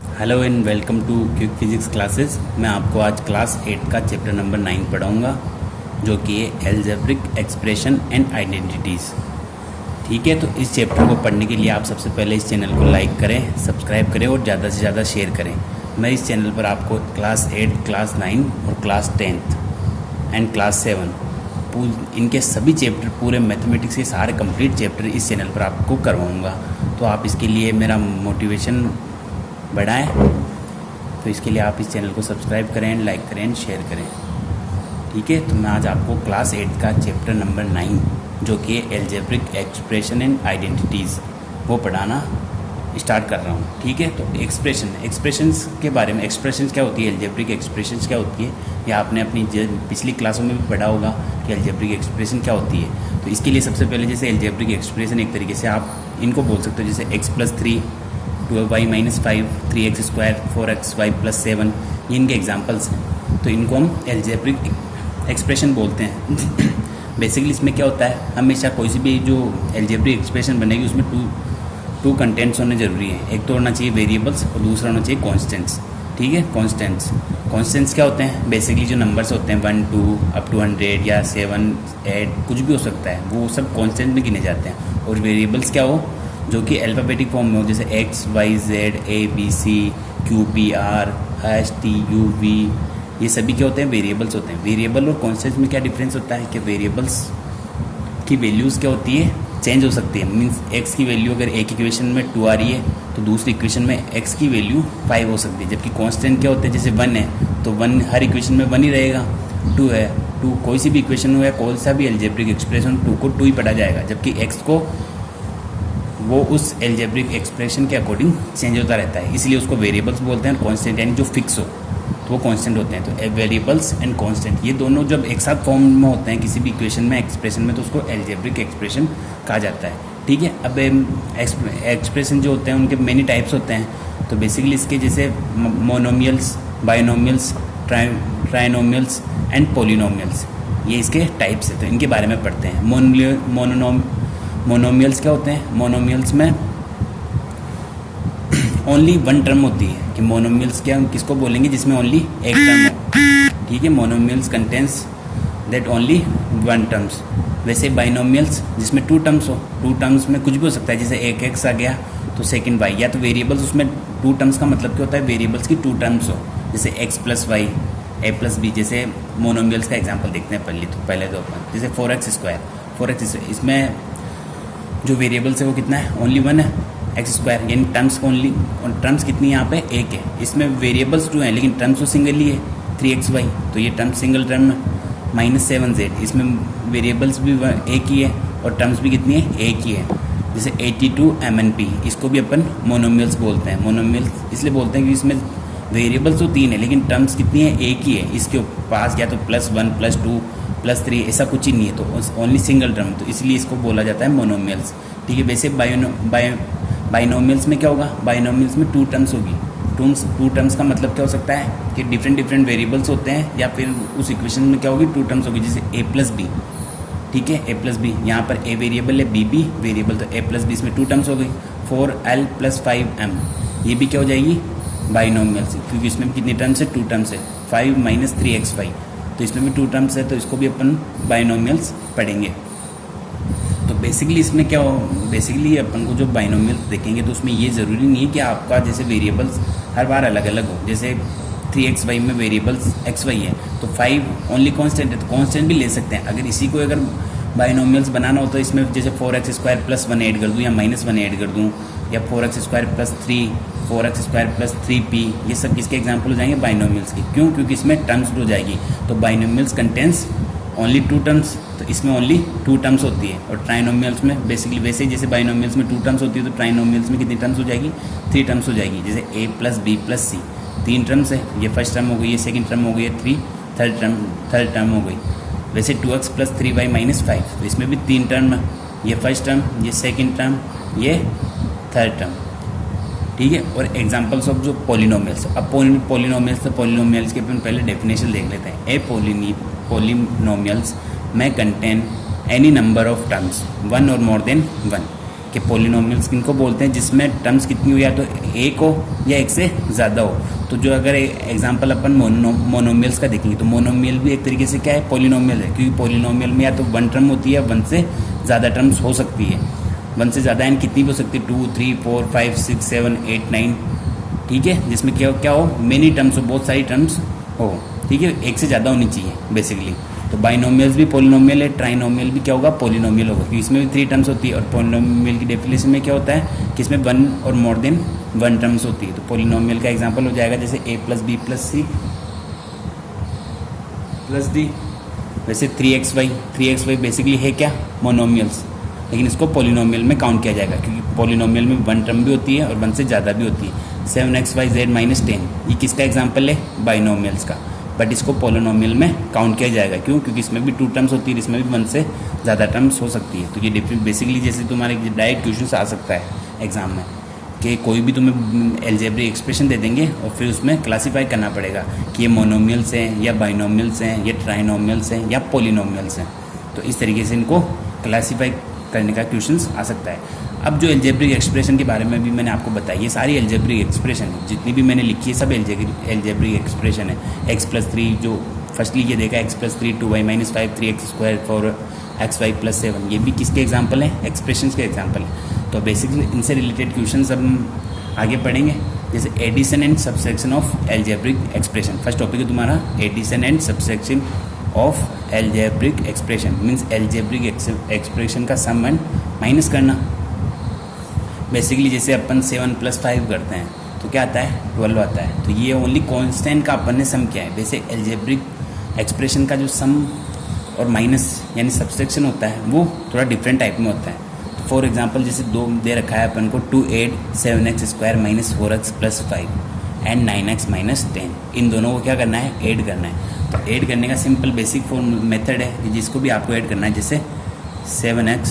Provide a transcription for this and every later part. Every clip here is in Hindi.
Hello and welcome to quick physics classes. मैं आपको आज क्लास 8 का चैप्टर नंबर 9 पढ़ाऊंगा, जो कि है एल्जेब्रिक एक्सप्रेशन एंड आइडेंटिटीज़। ठीक है, तो इस चैप्टर को पढ़ने के लिए आप सबसे पहले इस चैनल को लाइक करें, सब्सक्राइब करें और ज़्यादा से ज़्यादा शेयर करें। मैं इस चैनल पर आपको क्लास 8, क्लास 9 और क्लास 10 एंड क्लास 7 इनके सभी चैप्टर, पूरे मैथमेटिक्स के सारे कंप्लीट चैप्टर इस चैनल पर आपको करवाऊँगा। तो आप इसके लिए मेरा मोटिवेशन बढ़ाएं, तो इसके लिए आप इस चैनल को सब्सक्राइब करें, लाइक करें, शेयर करें। ठीक है, तो मैं आज आपको क्लास 8 का चैप्टर नंबर 9, जो कि एल्जेब्रिक एक्सप्रेशन एंड आइडेंटिटीज़, वो पढ़ाना स्टार्ट कर रहा हूँ। ठीक है, तो एक्सप्रेशंस के बारे में, एक्सप्रेशंस क्या होती है, एल्जेब्रिक एक्सप्रेशंस क्या होती है, या आपने अपनी पिछली क्लासों में भी पढ़ा होगा कि एल्जेब्रिक एक्सप्रेशन क्या होती है। तो इसके लिए सबसे पहले जैसे एल्जेब्रिक एक्सप्रेशन एक तरीके से आप इनको बोल सकते हो, जैसे x+3 2y-5 3x², 4xy+7, ये इनके एग्जांपल्स हैं। तो इनको हम एल्जेब्रिक एक्सप्रेशन बोलते हैं। बेसिकली इसमें क्या होता है, हमेशा कोई सी भी जो एल्जेब्रिक एक्सप्रेशन बनेगी उसमें टू कंटेंट्स होने ज़रूरी है। एक तो होना चाहिए वेरिएबल्स और दूसरा होना चाहिए कॉन्स्टेंट्स। ठीक है, कॉन्स्टेंट्स क्या होते हैं, बेसिकली जो नंबर्स होते हैं 1 2 अप टू 100 या 7 8 कुछ भी हो सकता है, वो सब कॉन्स्टेंट में गिने जाते हैं। और वेरिएबल्स क्या हो, जो कि अल्फ़ाबेटिक फॉर्म में हो, जैसे x y z a b c q p r s t u v, ये सभी क्या होते हैं, वेरिएबल्स होते हैं। वेरिएबल और कॉन्स्टेंट में क्या डिफरेंस होता है कि वेरिएबल्स की वैल्यूज़ क्या होती है, चेंज हो सकती है। मीन्स x की वैल्यू अगर एक इक्वेशन में 2 आ रही है तो दूसरी इक्वेशन में x की वैल्यू 5 हो सकती है। जबकि कांस्टेंट क्या होते हैं, जैसे 1 है तो 1 हर इक्वेशन में 1 ही रहेगा। 2 है, 2 कोई सी भी इक्वेशन हो या कोई सा भी एल्जेब्रिक एक्सप्रेशन, 2 को 2 ही पढ़ा जाएगा। जबकि x को वो उस एल्जेब्रिक एक्सप्रेशन के अकॉर्डिंग चेंज होता रहता है, इसलिए उसको वेरिएबल्स बोलते हैं। कांस्टेंट यानी जो फिक्स हो तो वो कांस्टेंट होते हैं। तो वेरिएबल्स एंड कांस्टेंट ये दोनों जब एक साथ फॉर्म में होते हैं किसी भी इक्वेशन में, एक्सप्रेशन में, तो उसको एल्जेब्रिक एक्सप्रेशन कहा जाता है। ठीक है, अब एक्सप्रेशन जो होते हैं उनके मेनी टाइप्स होते हैं। तो बेसिकली इसके जैसे monomials, binomials, trinomials and polynomials, ये इसके टाइप्स हैं। तो इनके बारे में पढ़ते हैं। मोनोमियल्स क्या होते हैं, मोनोमियल्स में ओनली वन टर्म होती है। कि मोनोमियल्स क्या, किसको बोलेंगे, जिसमें ओनली एक टर्म हो। ठीक है, monomials contains that only one terms. वैसे बाइनोमियल्स जिसमें 2 टर्म्स हो, 2 टर्म्स में कुछ भी हो सकता है, जैसे एक x आ गया तो सेकंड y, या तो वेरिएबल्स उसमें 2 टर्म्स का मतलब क्या होता है, वेरिएबल्स की 2 टर्म्स हो, जैसे x+y a+b। जैसे मोनोमियल्स का एग्जांपल देखते हैं पहले तो अपन, जैसे 4x², इसमें जो वेरिएबल्स है वो कितना है, ओनली 1 है, x², यानी टर्म्स ओनली, और टर्म्स कितनी है यहाँ पे, 1 है। इसमें वेरिएबल्स 2 हैं लेकिन टर्म्स तो सिंगल ही है, 3xy, तो ये टर्म सिंगल टर्म है। -7z, इसमें वेरिएबल्स भी 1 ही है और टर्म्स भी कितनी है, 1 ही है। जैसे 82 mnp, इसको भी अपन मोनोमियल्स बोलते हैं। मोनोमियल्स इसलिए बोलते हैं कि इसमें वेरिएबल्स तो 3 है लेकिन टर्म्स कितनी है, 1 ही है। इसके पास या तो +1 +2 +3 ऐसा कुछ ही नहीं है, तो ओनली सिंगल टर्म, तो इसलिए इसको बोला जाता है मोनोमियल्स। ठीक है, वैसे बाइनोमियल्स में क्या होगा, बाइनोमियल्स में 2 टर्म्स होगी। 2 टर्म्स का मतलब क्या हो सकता है कि डिफरेंट वेरिएबल्स होते हैं, या फिर उस इक्वेशन में क्या होगी, 2 टर्म्स होगी, जैसे a+b। ठीक है, a+b, यहाँ पर a वेरिएबल है, b भी वेरिएबल, तो a+b इसमें 2 टर्म्स हो गई। 4l + 5m, ये भी क्या हो जाएगी, बाइनोमियल्स, क्योंकि इसमें भी कितनी टर्म्स है, 2 टर्म्स है। 5 - 3xy, तो इसमें भी 2 टर्म्स है, तो इसको भी अपन बाइनोमियल्स पढ़ेंगे। तो बेसिकली इसमें क्या हो, बेसिकली अपन को जो बाइनोमियल्स देखेंगे तो उसमें ये ज़रूरी नहीं है कि आपका जैसे वेरिएबल्स हर बार अलग अलग हो। जैसे 3xy में वेरिएबल्स xy है तो 5 ओनली कांस्टेंट है, तो कांस्टेंट भी ले सकते हैं। अगर इसी को अगर बाइनोमियल्स बनाना हो तो इसमें जैसे 4x² + 1 ऐड कर दूँ, या -1 ऐड कर दूँ, या 4x² + 3, 4x² + 3p, ये सब किसके एग्जाम्पल हो जाएंगे, बाइनोमियल्स के। क्यों, क्योंकि इसमें टर्म्स हो जाएगी। तो बाइनोमियल्स कंटेंस ओनली 2 टर्म्स, तो इसमें ओनली 2 टर्म्स होती है। और ट्राइनोमियल्स में बेसिकली वैसे ही, जैसे बाइनोमियल्स में 2 टर्म्स होती है तो ट्राइनोमियल्स में कितनी टर्म्स हो जाएगी, 3 टर्म्स हो जाएगी। जैसे a + b + c, 3 टर्म्स है, ये फर्स्ट टर्म हो गई, ये सेकंड टर्म हो गई, ये थर्ड टर्म हो गई। वैसे 2x + 3y - 5, तो इसमें भी 3 टर्म है, ये फर्स्ट टर्म, ये सेकंड टर्म, ये थर्ड टर्म। ठीक है, और एग्जांपल्स ऑफ जो पॉलिनोमियल्स, अब पॉलिनोमियल्स के अपन पहले डेफिनेशन देख लेते हैं। ए पॉलिनोमियल्स में contain any number of terms 1 और मोर देन 1। कि पॉलिनोमियल्स किनको बोलते हैं जिसमें टर्म्स कितनी हो, या तो एक हो या एक से ज़्यादा हो। तो जो अगर एग्जांपल अपन मोनोमियल्स का देखेंगे तो मोनोमियल भी एक तरीके से क्या है, पॉलिनोमियल है, क्योंकि पॉलिनोमियल में या तो वन टर्म होती है, वन से ज़्यादा टर्म्स हो सकती है। वन से ज़्यादा एंड कितनी भी हो सकती है, 2 3 4 5 6 7 8 9, ठीक है, जिसमें क्या हो, मेनी टर्म्स हो, बहुत सारी टर्म्स हो, ठीक है, एक से ज़्यादा होनी चाहिए बेसिकली। तो बाइनोमियल्स भी पॉलिनोमियल है, ट्राइनोमियल भी क्या होगा, पॉलिनोमियल होगा, क्योंकि इसमें भी 3 टर्म्स होती है। और पॉलिनोमियल की डेफिनेशन में क्या होता है कि इसमें 1 और मोर देन 1 टर्म्स होती है। तो पॉलिनोमियल का एग्जांपल हो जाएगा जैसे a + b + c + d। वैसे 3xy बेसिकली है क्या, मोनोमियल्स, लेकिन इसको पॉलिनोमियल में काउंट किया जाएगा, क्योंकि पॉलिनोमियल में 1 टर्म भी होती है और 1 से ज़्यादा भी होती है। 7xyz - 10, ये किसका एग्जाम्पल है, बाइनोमियल्स का, बट इसको पॉलिनोमियल में काउंट किया जाएगा। क्यों, क्योंकि इसमें भी 2 टर्म्स होती है, इसमें भी 1 से ज़्यादा टर्म्स हो सकती है। तो ये बेसिकली जैसे तुम्हारे डायरेक्ट क्वेश्चन आ सकता है एग्जाम में कि कोई भी तुम्हें एल्जेब्रिक एक्सप्रेशन दे देंगे और फिर उसमें क्लासीफाई करना पड़ेगा कि ये मोनोमियल्स हैं या बाइनोमियल्स हैं या ट्राइनोमियल्स हैं या पॉलिनोमियल्स हैं। तो इस तरीके से इनको क्लासीफाई करने का क्वेश्चंस आ सकता है। अब जो एल्जेब्रिक एक्सप्रेशन के बारे में भी मैंने आपको बताई, ये सारी एल्जेब्रिक एक्सप्रेशन है, जितनी भी मैंने लिखी है सब एल्जेब्रिक एक्सप्रेशन है। x+3 जो फर्स्टली ये देखा, x+3 2y - 5 3x² 4xy + 7, ये भी किसके एग्जाम्पल हैं, एक्सप्रेशंस के एग्जाम्पल हैं। तो बेसिकली इनसे रिलेटेड क्वेश्चंस हम आगे पढ़ेंगे, जैसे addition and subtraction of algebraic expression. First topic है तुम्हारा addition and subtraction of algebraic expression, means algebraic expression का सम एंड माइनस करना। बेसिकली जैसे अपन 7 + 5 करते हैं तो क्या आता है, 12 आता है। तो ये ओनली कांस्टेंट का अपन ने सम किया है। वैसे एल्जेब्रिक एक्सप्रेशन का जो सम और माइनस यानी सब्सट्रैक्शन होता है वो थोड़ा डिफरेंट टाइप में होता है। तो फॉर एग्जांपल जैसे 2 दे रखा है अपन को 2 8 7x² - 4x + 5 एंड 9x - 10, इन दोनों को क्या करना है, ऐड करना है। तो ऐड करने का सिंपल बेसिक फॉर्म मेथड है जिसको भी आपको ऐड करना है, जैसे 7x²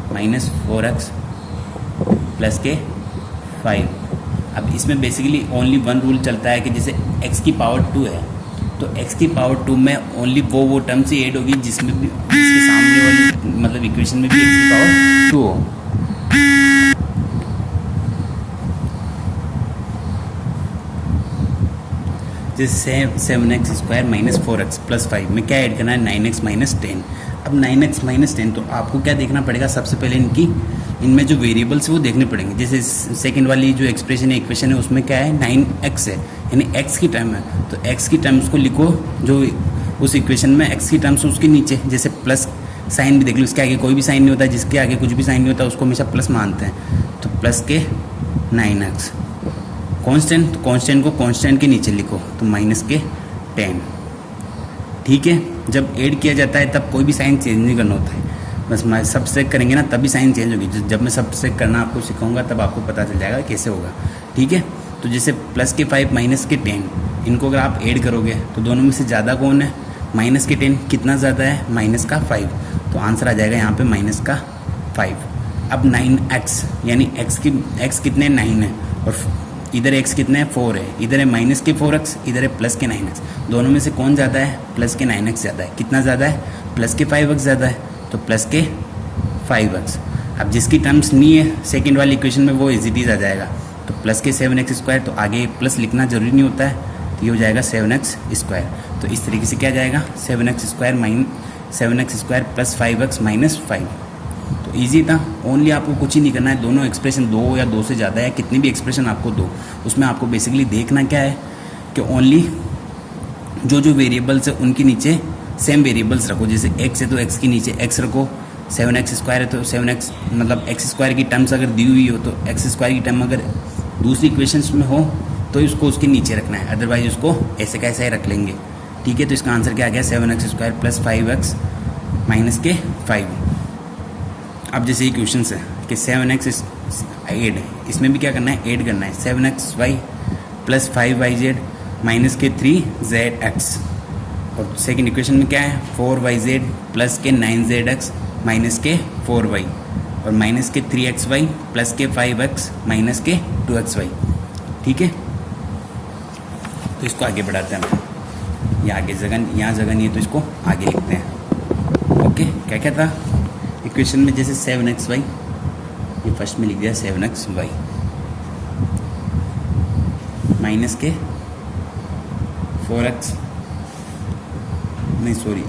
- 4x + 5। अब इसमें बेसिकली ओनली 1 रूल चलता है कि जैसे x की पावर 2 है तो x की पावर 2 में ओनली वो टर्म्स ही ऐड होगी जिसमें भी इसके सामने वाली मतलब इक्वेशन में भी x की पावर 2 हो। जैसे 7x² - 4x + 5 में क्या ऐड करना है, 9x - 10। अब 9x - 10 तो आपको क्या देखना पड़ेगा, सबसे पहले इनमें जो वेरिएबल्स है वो देखने पड़ेंगे। जैसे सेकंड वाली जो एक्सप्रेशन है, इक्वेशन है, उसमें क्या है, 9x है, यानी x की टर्म है। तो x की टर्म्स को लिखो जो उस इक्वेशन में x की टर्म्स उसके नीचे, जैसे प्लस साइन भी देख लो, इसके आगे कोई भी साइन नहीं होता, जिसके आगे कुछ भी साइन नहीं होता उसको हमेशा प्लस मानते हैं। तो प्लस के 9x, कांस्टेंट, तो कांस्टेंट को कांस्टेंट के नीचे लिखो, तो माइनस के 10, ठीक है। जब ऐड किया जाता है तब कोई भी साइन चेंज नहीं करना होता है, बस मैं सब्सट्रैक्ट करेंगे ना तभी साइन चेंज होगी। जब मैं सब्सट्रैक्ट करना आपको सिखाऊंगा तब आपको पता चल जाएगा कैसे होगा, ठीक है। तो जैसे प्लस के 5 माइनस के 10, इनको अगर आप ऐड करोगे तो दोनों में से ज़्यादा कौन है, माइनस के 10 कितना ज़्यादा है, माइनस का 5, तो आंसर आ जाएगा यहाँ पे माइनस का 5। अब 9x यानी x कितने 9 है और इधर x कितने है 4 है, इधर है माइनस के 4x, इधर है प्लस के 9x, दोनों में से कौन ज़्यादा है, प्लस के 9x ज़्यादा है। कितना ज़्यादा है, प्लस के 5x ज़्यादा है, तो प्लस के 5x। अब जिसकी टर्म्स नहीं है सेकंड वाली इक्वेशन में वो इज आ जाएगा, तो प्लस के 7x², तो आगे प्लस लिखना जरूरी नहीं होता है, तो ये हो जाएगा 7x²। तो इस तरीके से क्या जाएगा, 7x² + 5x - 5। तो ईजी था, ओनली आपको कुछ ही नहीं करना है, दोनों एक्सप्रेशन 2 या 2 से ज़्यादा है, कितनी भी एक्सप्रेशन आपको दो, उसमें आपको बेसिकली देखना क्या है कि ओनली जो वेरिएबल्स है उनके नीचे सेम वेरिएबल्स रखो। जैसे x है तो x के नीचे x रखो, 7x² है तो 7x मतलब x² की टर्म्स अगर दी हुई हो तो x² की टर्म अगर दूसरी इक्वेशंस में हो तो इसको उसके नीचे रखना है, अदरवाइज उसको ऐसे का ऐसा ही रख लेंगे, ठीक है। तो इसका आंसर क्या आ गया, 7x² + 5x - 5। अब जैसे ये क्वेश्चन है कि 7x ऐड, इसमें भी क्या करना है, ऐड करना है 7xy + 5yz - 3zx। और सेकंड इक्वेशन में क्या है, 4yz + 9zx - 4y और - 3xy + 5x - 2xy, ठीक है। तो इसको आगे बढ़ाते हैं हम, यहाँ जगह नहीं है तो इसको आगे लिखते हैं। ओके, क्या क्या था, इक्वेशन में जैसे 7xy, ये फर्स्ट में लिख दिया 7xy माइनस के 4x, नहीं सॉरी,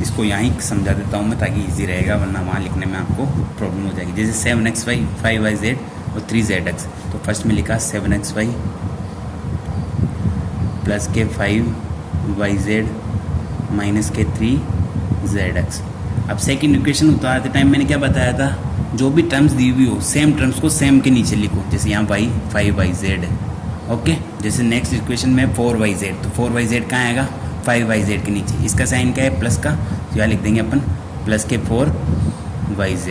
इसको यहाँ ही समझा देता हूँ मैं ताकि इजी रहेगा, वरना वहाँ लिखने में आपको प्रॉब्लम हो जाएगी। जैसे 7xy 5yz और 3zx, तो फर्स्ट में लिखा 7xy प्लस के 5yz माइनस के 3zx। अब सेकंड इक्वेशन उतारते टाइम मैंने क्या बताया था, जो भी टर्म्स दी हुई हो सेम टर्म्स को सेम के नीचे लिखो। जैसे यहाँ y 5yz है, ओके। जैसे नेक्स्ट इक्वेशन में 4yz, तो 4yz कहाँ आएगा, 5yz के नीचे। इसका साइन क्या है, प्लस का, तो यहाँ लिख देंगे अपन प्लस के 4yz।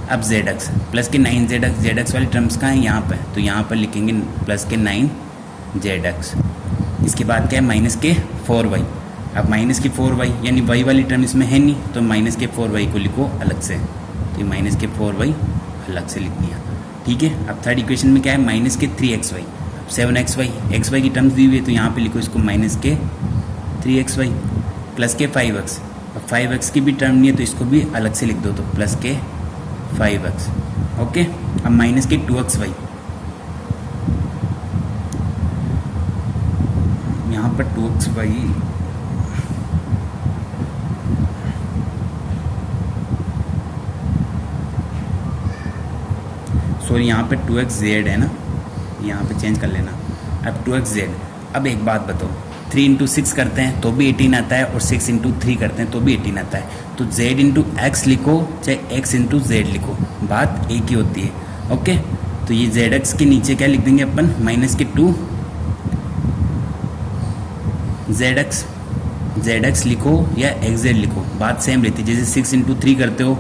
अब zx प्लस के 9zx, zx वाली टर्म्स कहाँ है, यहाँ पर, तो यहाँ पर लिखेंगे प्लस के 9zx। इसके बाद क्या है, माइनस के 4y। अब माइनस के 4y यानी y वाली टर्म इसमें है नहीं, तो माइनस के 4y को लिखो अलग से, तो माइनस के 4y अलग से लिख दिया, ठीक है। अब थर्ड इक्वेशन में क्या है, माइनस के 3xy। अब 7xy xy की टर्म्स दी हुई है, तो यहाँ पे लिखो इसको माइनस के 3xy प्लस के 5x। अब 5x की भी टर्म नहीं है, तो इसको भी अलग से लिख दो, तो प्लस के 5x, ओके। अब माइनस के 2xy, यहाँ पर 2xy, सॉरी यहाँ पे 2xz है ना, यहाँ पे चेंज कर लेना। अब 2xz, अब एक बात बताओ, 3 इंटू 6 करते हैं तो भी 18 आता है, और 6 इंटू 3 करते हैं तो भी 18 आता है। तो z इंटू एक्स लिखो चाहे x इंटू जेड लिखो, बात एक ही होती है, ओके। तो ये zx के नीचे क्या लिख देंगे अपन, माइनस के 2 zx लिखो या xz लिखो, बात सेम रहती है। जैसे 6 इंटू 3 करते हो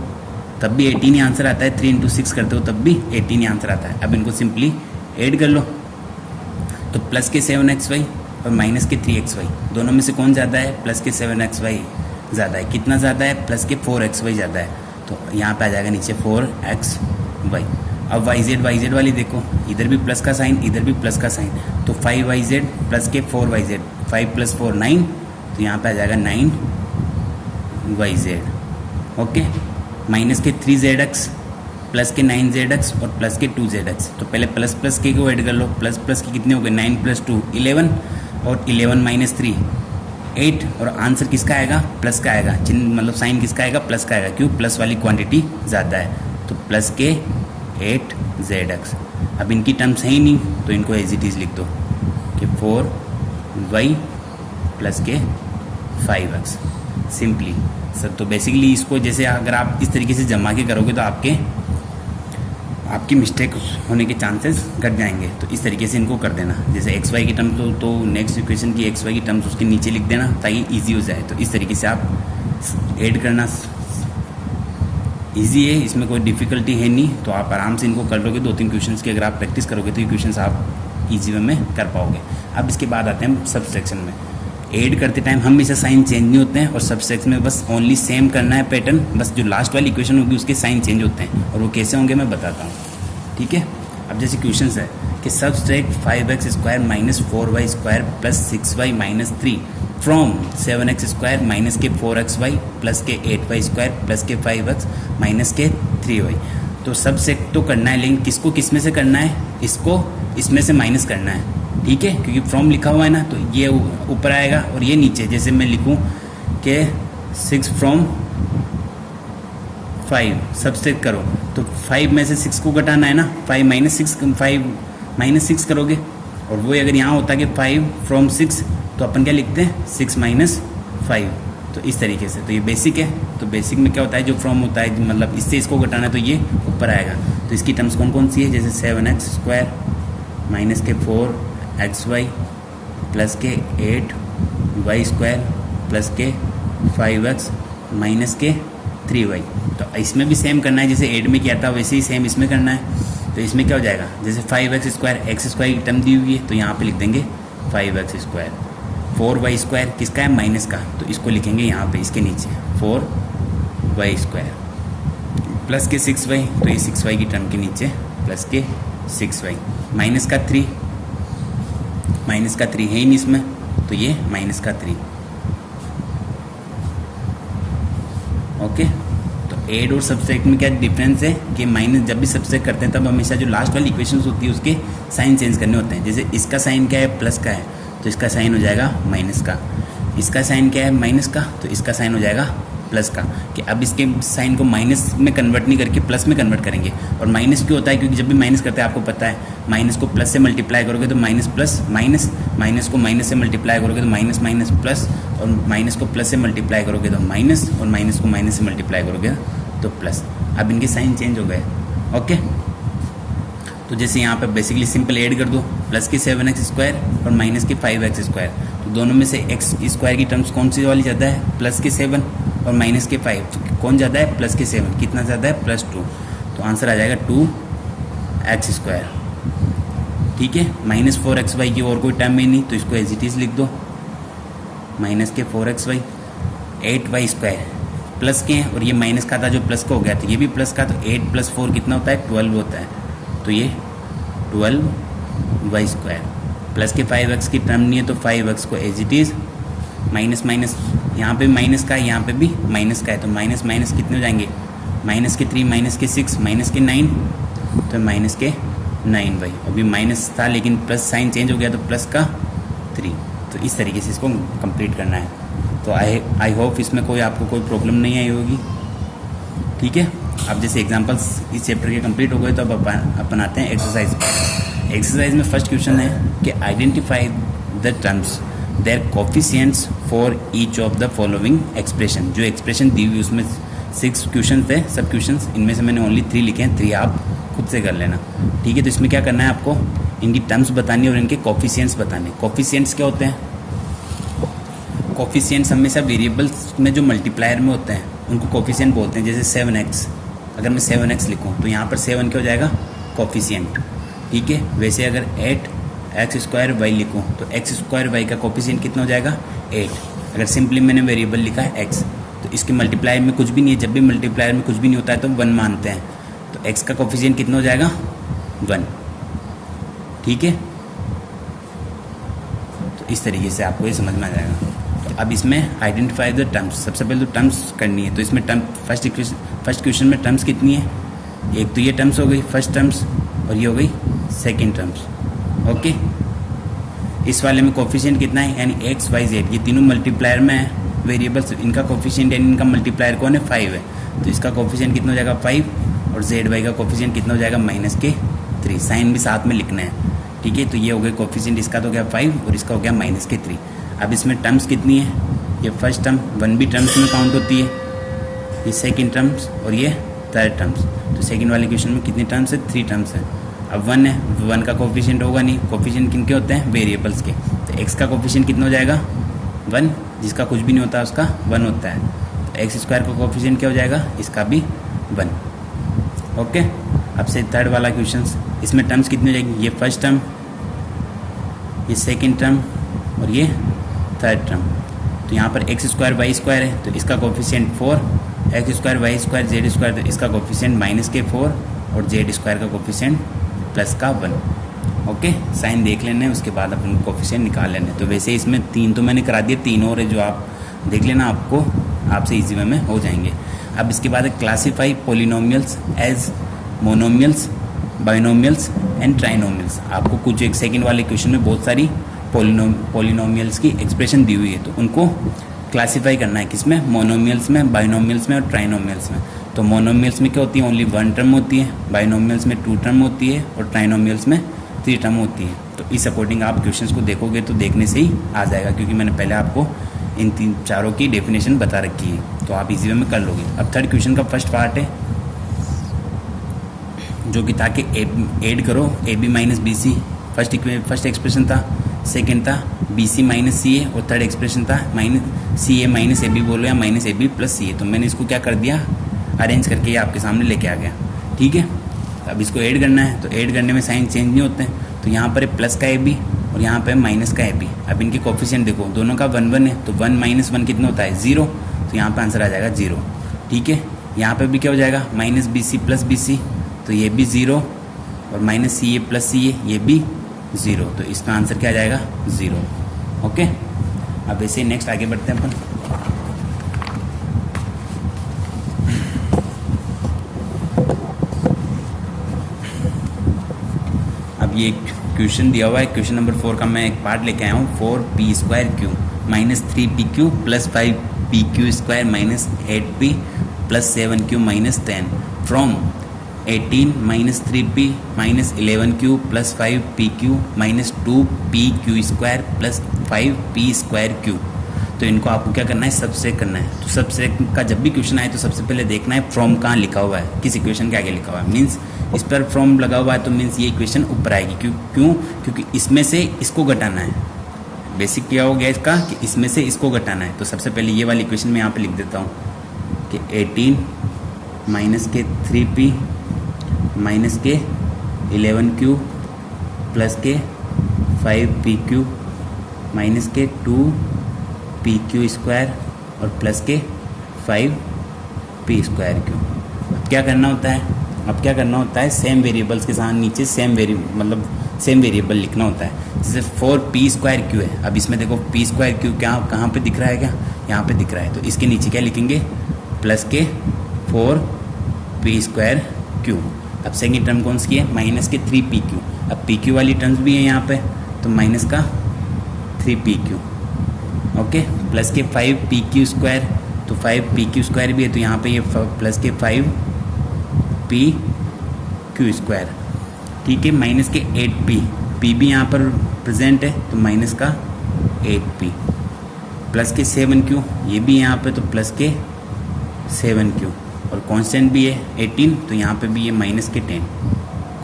तब भी 18 ही आंसर आता है, 3 इंटू 6 करते हो तब भी 18 ही आंसर आता है। अब इनको सिंपली ऐड कर लो, तो प्लस के 7xy और माइनस के 3xy, दोनों में से कौन ज़्यादा है, प्लस के 7xy ज़्यादा है। कितना ज़्यादा है, प्लस के 4xy ज़्यादा है, तो यहाँ पे आ जाएगा नीचे 4xy। अब yz वाली देखो, इधर भी प्लस का साइन, इधर भी प्लस का साइन, तो 5yz प्लस के 4yz, 5 प्लस 4 9, तो यहाँ पे आ जाएगा 9yz, ओके। माइनस के 3zx प्लस के 9zx और प्लस के 2zx, तो पहले प्लस प्लस के को ऐड कर लो। प्लस प्लस के कितने हो गए, 9 प्लस 2 11, और 11 माइनस 3 8, और आंसर किसका आएगा, प्लस का आएगा। चिन्ह मतलब साइन किसका आएगा, प्लस का आएगा, क्यों, प्लस वाली क्वांटिटी ज़्यादा है। तो प्लस के 8zx। अब इनकी टर्म्स है ही नहीं, तो इनको एज इट इज़ लिख दो कि 4y प्लस के 5x, सिंपली सर। तो बेसिकली इसको जैसे अगर आप इस तरीके से जमा के करोगे तो आपकी मिस्टेक होने के चांसेस घट जाएंगे। तो इस तरीके से इनको कर देना। जैसे xy की टर्म्स तो नेक्स्ट इक्वेशन की xy की टर्म्स उसके नीचे लिख देना ताकि इजी हो जाए। तो इस तरीके से आप ऐड करना इजी है, इसमें कोई डिफ़िकल्टी है नहीं। तो आप आराम से इनको कर लोगे, 2-3 क्वेश्चंस की अगर आप प्रैक्टिस करोगे तो ये क्वेश्चंस आप इजी वे में कर पाओगे। अब इसके बाद आते हैं सब्सट्रैक्शन में। ऐड करते टाइम हमेशा साइन चेंज नहीं होते हैं, और सब्सट्रैक्शन में बस ओनली सेम करना है पैटर्न, बस जो लास्ट वाली इक्वेशन होगी उसके साइन चेंज होते हैं, और वो कैसे होंगे मैं बताता हूँ, ठीक है। अब जैसे क्वेश्चन है कि subtract 5x square minus 4y square plus 6y minus 3 from 7x square minus के 4xy प्लस के 8y स्क्वायर प्लस के 5x माइनस के 3y। तो सब्सट्रैक्ट तो करना है, लेकिन किसको किस में से करना है, इसको इसमें से माइनस करना है, ठीक है, क्योंकि फ्रॉम लिखा हुआ है ना, तो ये ऊपर आएगा और ये नीचे। जैसे मैं लिखूं कि 6 फ्रॉम 5 सब्सट्रैक्ट करो, तो 5 में से 6 को घटाना है ना, 5 माइनस 6 करोगे। और वो अगर यहाँ होता कि 5 फ्रॉम 6, तो अपन क्या लिखते हैं 6 माइनस 5। तो इस तरीके से, तो ये बेसिक है। तो बेसिक में क्या होता है, जो फ्रॉम होता है मतलब इससे इसको घटाना है, तो ये ऊपर आएगा। तो इसकी टर्म्स कौन कौन सी है, जैसे 7x स्क्वायर माइनस के 4xy प्लस के 8y स्क्वायर प्लस के 5x माइनस के 3y। तो इसमें भी सेम करना है, जैसे 8 में किया था वैसे ही सेम इसमें करना है। तो इसमें क्या हो जाएगा, जैसे 5x स्क्वायर x स्क्वायर की टर्म दी हुई है, तो यहाँ पे लिख देंगे 5x स्क्वायर। 4y स्क्वायर किसका है, माइनस का, तो इसको लिखेंगे यहाँ पे इसके नीचे 4y स्क्वायर प्लस के 6y, तो ये 6y की टर्म के नीचे प्लस के 6y माइनस का 3 है ही नहीं इसमें, तो ये माइनस का 3। ओके, तो एड और सब्सट्रैक्ट में क्या डिफरेंस है कि माइनस जब भी सब्सट्रैक्ट करते हैं तब हमेशा जो लास्ट वाली इक्वेशंस होती है उसके साइन चेंज करने होते हैं। जैसे इसका साइन क्या है, प्लस का है, तो इसका साइन हो जाएगा माइनस का। इसका साइन क्या है, माइनस का, तो इसका साइन हो जाएगा प्लस का। कि अब इसके साइन को माइनस में कन्वर्ट नहीं करके प्लस में कन्वर्ट करेंगे। और माइनस क्यों होता है, क्योंकि जब भी माइनस करते हैं आपको पता है माइनस को प्लस से मल्टीप्लाई करोगे तो माइनस प्लस माइनस, माइनस को माइनस से मल्टीप्लाई करोगे तो माइनस माइनस प्लस, और माइनस को प्लस से मल्टीप्लाई करोगे तो माइनस, और माइनस को माइनस से मल्टीप्लाई करोगे तो प्लस। अब इनके साइन चेंज हो गए। ओके, तो जैसे यहाँ पे बेसिकली सिंपल ऐड कर दो, प्लस के 7x² और माइनस के 5x²। तो दोनों में से एक्स स्क्वायर की टर्म्स कौन सी वाली ज़्यादा है, प्लस के 7 और माइनस के 5। तो कौन ज़्यादा है, प्लस के 7। कितना ज़्यादा है, +2। तो आंसर आ जाएगा 2x²। ठीक है, -4xy की और कोई टर्म ही नहीं, तो इसको एज इट इज़ लिख दो, माइनस के 4xy। 8y² प्लस के हैं और ये माइनस का था जो प्लस का हो गया, तो ये भी प्लस का, तो 8 + 4 कितना होता है, 12 होता है। तो ये 12y²। प्लस के 5x की टर्म नहीं है तो 5x को as it is minus minus, यहाँ पे माइनस का है, यहाँ पे भी माइनस का है, तो माइनस माइनस कितने हो जाएंगे, माइनस के 3, माइनस के 6, माइनस के 9, तो माइनस के 9y। अभी माइनस था लेकिन प्लस साइन चेंज हो गया तो प्लस का 3। तो इस तरीके से इसको कंप्लीट करना है। तो आई होप इसमें कोई आपको कोई प्रॉब्लम नहीं आई होगी। ठीक है, अब जैसे एग्जांपल्स इस चैप्टर के कंप्लीट हो गए तो अब अपन आते हैं एक्सरसाइज पर। एक्सरसाइज में फर्स्ट क्वेश्चन है कि identify the terms there coefficients for each of the following expression. जो एक्सप्रेशन दी हुई उसमें 6 क्वेश्चन थे, सब क्वेश्चन, इनमें से मैंने ओनली 3 लिखे हैं, 3 आप खुद से कर लेना। ठीक है, तो इसमें क्या करना है आपको, इनकी टर्म्स बतानी और इनके कोफिशिएंट्स बताने। कोफिशिएंट्स क्या होते हैं, कोफिशिएंट्स हमेशा वेरिएबल्स में जो मल्टीप्लायर में होते हैं उनको कोफिशिएंट बोलते हैं। जैसे 7x, अगर मैं 7x लिखूँ तो यहाँ पर 7 क्या हो जाएगा, कोफिशिएंट। ठीक है, वैसे अगर 8x² लिखूँ तो x² का कोफिशिएंट कितना हो जाएगा, 8। अगर सिंपली मैंने वेरिएबल लिखा है x, तो इसके मल्टीप्लायर में कुछ भी नहीं है। जब भी मल्टीप्लायर में कुछ भी नहीं होता है तो 1 मानते हैं, तो x का कोफिशिएंट कितना हो जाएगा, 1। ठीक है, तो इस तरीके से आपको ये समझ में आ जाएगा। तो अब इसमें आइडेंटिफाई द टर्म्स, सबसे पहले तो टर्म्स करनी है। तो इसमें टर्म फर्स्ट क्वेश्चन में टर्म्स कितनी है, एक तो ये टर्म्स हो गई फर्स्ट टर्म्स, और ये हो गई सेकेंड टर्म्स। ओके, इस वाले में कोफिशिएंट कितना है, यानी x, y, z, ये तीनों मल्टीप्लायर में है वेरिएबल्स। इनका कोफिशिएंट यानी इनका मल्टीप्लायर कौन है, 5 है, तो इसका कोफिशिएंट कितना हो जाएगा, 5। और z, y का कोफिशिएंट कितना हो जाएगा, -3। साइन भी साथ में लिखना है। ठीक है, तो ये हो गया कोफिशिएंट, इसका तो हो गया 5 और इसका हो गया -3। अब इसमें टर्म्स कितनी है, ये फर्स्ट टर्म 1 भी टर्म्स में काउंट होती है, ये सेकंड टर्म्स और ये थर्ड टर्म्स। तो सेकंड वाले क्वेश्चन में कितनी टर्म्स है, 3 टर्म्स है। अब 1 है, 1 का कोफिशिएंट होगा नहीं, कोफिशिएंट किनके होते हैं, वेरिएबल्स के। तो x का कोफिशिएंट कितना हो जाएगा, 1, जिसका कुछ भी नहीं होता उसका 1 होता है। तो x² का कोफिशिएंट क्या हो जाएगा, इसका भी 1। ओके, अब से थर्ड वाला क्वेश्चन, इसमें टर्म्स कितनी हो जाएगी, ये फर्स्ट टर्म, ये सेकेंड टर्म और ये थर्ड टर्म। तो यहाँ पर x² y² है, तो इसका कोफिशिएंट 4, x² y² z², तो इसका कोफिशिएंट -4 और z² का कोफिशिएंट +1। ओके, साइन देख लेना है, उसके बाद अपन कोफिशिएंट निकाल लेना है। तो वैसे इसमें 3 तो मैंने करा दिए, 3 और है जो आप देख लेना, आपको आपसे इजी वे में हो जाएंगे। अब इसके बाद classify polynomials as monomials, binomials and trinomials. आपको कुछ एक सेकंड वाले क्वेश्चन में बहुत सारी पोलिनोमियल्स की एक्सप्रेशन दी हुई है, तो उनको क्लासीफाई करना है, किसमें, मोनोमियल्स में, बाइनोमियल्स में और ट्राइनोमियल्स में। तो मोनोमियल्स में क्या होती है, ओनली 1 टर्म होती है, बाइनोमियल्स में 2 टर्म होती है और ट्राइनोमियल्स में 3 टर्म होती है। तो इस अकॉर्डिंग आप क्वेश्चंस को देखोगे तो देखने से ही आ जाएगा, क्योंकि मैंने पहले आपको इन 3-4 की डेफिनेशन बता रखी है, तो आप इजी वे में कर लोगे। अब थर्ड क्वेश्चन का फर्स्ट पार्ट है जो कि था कि ऐड करो AB - BC। फर्स्ट एक्सप्रेशन था, सेकेंड था BC - CA और थर्ड एक्सप्रेशन था CA - AB बोलो या -AB + CA। तो मैंने इसको क्या कर दिया, अरेंज करके ये आपके सामने लेके आ गया। ठीक है, अब इसको ऐड करना है, तो ऐड करने में साइन चेंज नहीं होते हैं। तो यहाँ पर प्लस का AB और यहाँ पर माइनस का AB। अब इनके कोफिशिएंट देखो, दोनों का 1 है, तो 1 - 1 कितना होता है, 0। तो यहाँ पर आंसर आ जाएगा 0। ठीक है, यहाँ पर भी क्या हो जाएगा, -BC + BC, तो ये भी 0 और -CA + CA ये भी 0। तो इसका आंसर क्या आ जाएगा, 0। ओके। अब ऐसे ही नेक्स्ट आगे बढ़ते हैं अपन। अब ये क्वेश्चन दिया हुआ है, क्वेश्चन नंबर 4 का मैं एक पार्ट लेके आया हूँ। 4p² minus 3pq plus 5pq² minus 8p plus 7q minus 10 from 18 minus 3p minus 11q plus 5pq minus 2pq² plus 5p²q। तो इनको आपको क्या करना है, सबट्रैक्ट करना है। तो सबट्रैक्ट का जब भी क्वेश्चन आए तो सबसे पहले देखना है फ्रॉम कहाँ लिखा हुआ है, किस इक्वेशन के आगे लिखा हुआ है। मीन्स इस पर फ्रॉम लगा हुआ है तो मीन्स ये इक्वेशन ऊपर आएगी। क्योंकि इसमें से इसको घटाना है। बेसिक क्या हो गया इसका कि इसमें से इसको घटाना है। तो सबसे पहले ये वाली इक्वेशन मैं यहाँ पे लिख देता हूँ कि 18 माइनस के 3p माइनस के 11q प्लस के 5pq माइनस के 2pq² और प्लस के 5p²q। अब क्या करना होता है, सेम वेरिएबल्स के साथ नीचे सेम वेरिएबल लिखना होता है। जैसे 4p²q है। अब इसमें देखो p²q क्या कहाँ पे दिख रहा है, क्या यहाँ पे दिख रहा है। तो इसके नीचे क्या लिखेंगे, प्लस के 4p²q। अब सेकेंड टर्म कौन सी है, माइनस के 3pq। अब pq वाली टर्म्स भी है यहाँ पे, तो माइनस का 3pq, ओके, प्लस के 5pq²। तो 5pq² भी है, तो यहाँ पे ये प्लस के 5pq², ठीक है। माइनस के 8p, p भी यहाँ पर प्रेजेंट है तो माइनस का 8p, प्लस के 7q, ये भी यहाँ पे तो प्लस के 7q, और कांस्टेंट भी है 18, तो यहाँ पे भी ये माइनस के 10।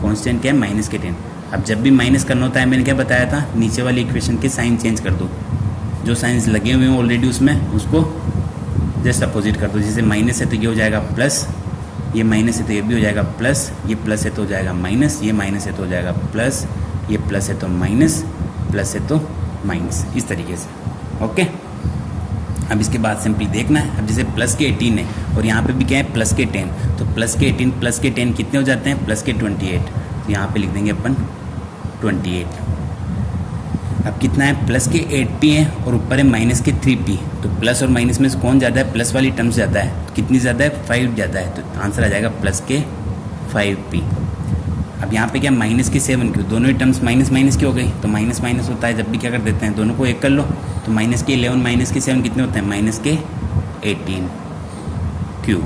कांस्टेंट क्या है, माइनस के 10। अब जब भी माइनस करना होता है, मैंने क्या बताया था, नीचे वाली इक्वेशन के साइन चेंज कर दो। जो साइंस लगे हुए हैं ऑलरेडी उसमें, उसको जस्ट अपोजिट कर दो। जैसे माइनस है तो ये हो जाएगा प्लस, ये माइनस है तो ये भी हो जाएगा प्लस, ये प्लस है तो हो जाएगा माइनस, ये माइनस है तो हो जाएगा प्लस, ये प्लस है तो माइनस, प्लस है तो माइनस, इस तरीके से, ओके। अब इसके बाद सिंपली देखना है। अब जैसे प्लस के 18 है और यहाँ पे भी क्या है, प्लस के 10, तो प्लस के 18 प्लस के 10 कितने हो जाते हैं, प्लस के 28। तो यहाँ पे लिख देंगे अपन 28। अब कितना है, प्लस के 8p है और ऊपर है माइनस के 3p। तो प्लस और माइनस में से कौन ज़्यादा है, प्लस वाली टर्म ज़्यादा है। तो कितनी ज़्यादा है, 5 ज़्यादा है। तो आंसर आ जाएगा प्लस के 5p। अब यहाँ पे क्या, माइनस के 7q, दोनों ही टर्म्स माइनस माइनस की हो गई। तो माइनस माइनस होता है जब भी, क्या कर देते हैं, दोनों को एक कर लो। तो माइनस के 11 माइनस के 7 कितने होते हैं, माइनस के 18q।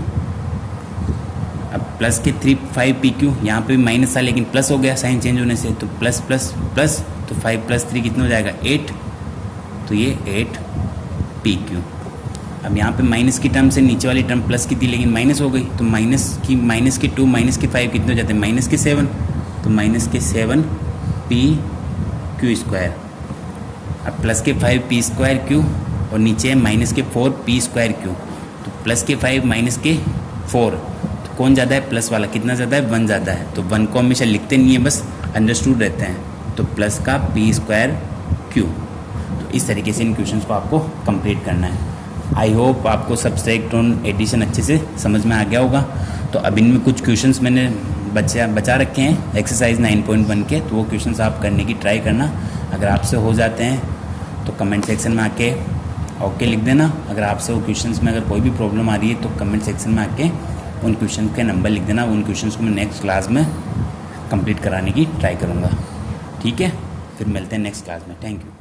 अब प्लस के 5pq, यहाँ पे भी माइनस था लेकिन प्लस हो गया साइन चेंज होने से, तो प्लस प्लस प्लस, तो 5 प्लस 3 कितना हो जाएगा, 8। तो ये 8pq। अब यहाँ पे माइनस की टर्म से नीचे वाली टर्म प्लस की थी लेकिन माइनस हो गई, तो माइनस के 2 माइनस के 5 कितने हो जाते हैं, माइनस के 7। तो माइनस के 7pq²। अब प्लस के 5p²q और नीचे है माइनस के 4p²q। तो प्लस के 5 माइनस के 4, तो कौन ज़्यादा है, प्लस वाला। कितना ज़्यादा है, 1 ज़्यादा है। तो 1 को हमेशा लिखते नहीं है, बस अंडरस्टूड रहते हैं। तो प्लस का p²q। तो इस तरीके से इन क्वेश्चंस को आपको कंप्लीट करना है। आई होप आपको सब्सट्रैक्ट और एडिशन अच्छे से समझ में आ गया होगा। तो अब इनमें कुछ क्वेश्चंस मैंने बचा रखे हैं एक्सरसाइज 9.1 के, तो वो क्वेश्चंस आप करने की ट्राई करना। अगर आपसे हो जाते हैं तो कमेंट सेक्शन में आके ओके लिख देना। अगर आपसे वो क्वेश्चंस में अगर कोई भी प्रॉब्लम आ रही है तो कमेंट सेक्शन में आके उन क्वेश्चन के नंबर लिख देना। उन क्वेश्चंस को मैं नेक्स्ट क्लास में कंप्लीट कराने की ट्राई करूँगा, ठीक है। फिर मिलते हैं नेक्स्ट क्लास में। Thank you.